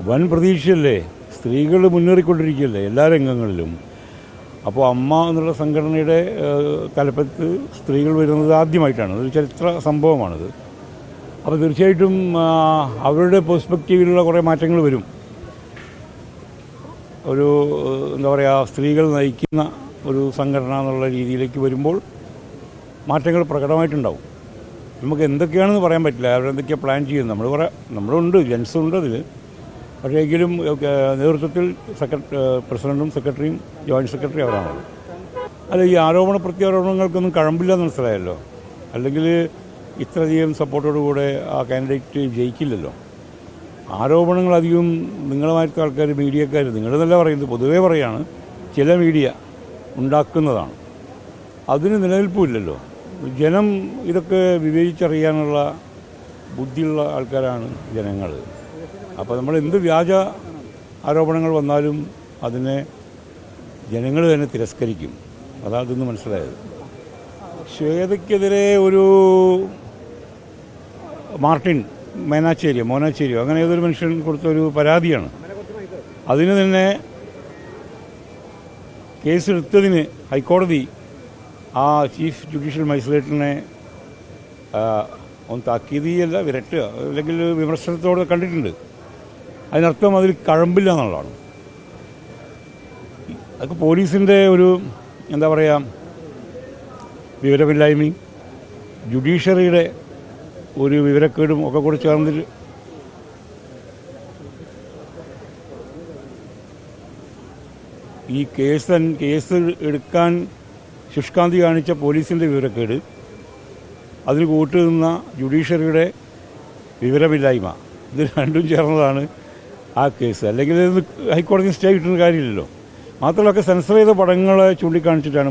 വൻ പ്രതീക്ഷയല്ലേ, സ്ത്രീകൾ മുന്നേറിക്കൊണ്ടിരിക്കുകയല്ലേ എല്ലാ രംഗങ്ങളിലും. അപ്പോൾ അമ്മ എന്നുള്ള സംഘടനയുടെ തലപ്പത്ത് സ്ത്രീകൾ വരുന്നത് ആദ്യമായിട്ടാണ്, ഒരു ചരിത്ര സംഭവമാണിത്. അപ്പോൾ തീർച്ചയായിട്ടും അവരുടെ പെർസ്പെക്റ്റീവിലുള്ള കുറേ മാറ്റങ്ങൾ വരും. ഒരു എന്താ പറയുക, സ്ത്രീകൾ നയിക്കുന്ന ഒരു സംഘടന എന്നുള്ള രീതിയിലേക്ക് വരുമ്പോൾ മാറ്റങ്ങൾ പ്രകടമായിട്ടുണ്ടാവും. നമുക്ക് എന്തൊക്കെയാണെന്ന് പറയാൻ പറ്റില്ല, അവരെന്തൊക്കെയാണ് പ്ലാൻ ചെയ്യുന്നത്. നമ്മളുണ്ട്, ജെൻസുണ്ട് അതിൽ. പക്ഷേ എങ്കിലും നേതൃത്വത്തിൽ പ്രസിഡൻറ്റും സെക്രട്ടറിയും ജോയിൻറ്റ് സെക്രട്ടറി അവരാണല്ലോ. അല്ല, ഈ ആരോപണ പ്രത്യാരോപണങ്ങൾക്കൊന്നും കഴമ്പില്ലെന്ന് മനസ്സിലായല്ലോ. അല്ലെങ്കിൽ ഇത്രയധികം സപ്പോർട്ടോടുകൂടെ ആ കാൻഡിഡേറ്റ് ജയിക്കില്ലല്ലോ. ആരോപണങ്ങൾ അധികം നിങ്ങളുമായിട്ട് ആൾക്കാർ, മീഡിയക്കാർ, നിങ്ങളെന്നല്ല പറയുന്നത്, പൊതുവേ പറയാണ്, ചില മീഡിയ ഉണ്ടാക്കുന്നതാണ്. അതിന് നിലനിൽപ്പില്ലല്ലോ. ജനം ഇതൊക്കെ വിവേചിച്ചറിയാനുള്ള ബുദ്ധിയുള്ള ആൾക്കാരാണ് ജനങ്ങൾ. അപ്പോൾ നമ്മൾ എന്ത് വ്യാജ ആരോപണങ്ങൾ വന്നാലും അതിനെ ജനങ്ങൾ തന്നെ തിരസ്കരിക്കും. അതാണെന്ന് മനസ്സിലായത്. ശ്വേതയ്ക്കെതിരെ ഒരു മാർട്ടിൻ മോനാച്ചേരിയോ അങ്ങനെ ഏതൊരു മനുഷ്യൻ കൊടുത്തൊരു പരാതിയാണ്. അതിന് തന്നെ കേസെടുത്തതിന് ഹൈക്കോടതി ആ ചീഫ് ജുഡീഷ്യൽ മജിസ്ട്രേറ്റിനെ ഒന്ന് താക്കീതല്ല, വിരട്ടുക, അല്ലെങ്കിൽ വിമർശനത്തോടെ കണ്ടിട്ടുണ്ട്. അതിനർത്ഥം അതിൽ കഴമ്പില്ല എന്നുള്ളതാണ്. അതൊക്കെ പോലീസിൻ്റെ ഒരു എന്താ പറയുക, വിവരമില്ലായ്മയും ജുഡീഷ്യറിയുടെ ഒരു വിവരക്കേടും ഒക്കെ കൂടി ചേർന്നിട്ട് ഈ കേസ് എടുക്കാൻ ശുഷ്കാന്തി കാണിച്ച പോലീസിൻ്റെ വിവരക്കേട്, അതിന് കൂട്ടുനിന്ന ജുഡീഷ്യറിയുടെ വിവരമില്ലായ്മ, ഇത് രണ്ടും ചേർന്നതാണ് ആ കേസ്. അല്ലെങ്കിൽ ഹൈക്കോടതി സ്റ്റേ കിട്ടുന്ന കാര്യമില്ലല്ലോ. മാത്രമല്ല, സെൻസർ ചെയ്ത പടങ്ങളെ ചൂണ്ടിക്കാണിച്ചിട്ടാണ്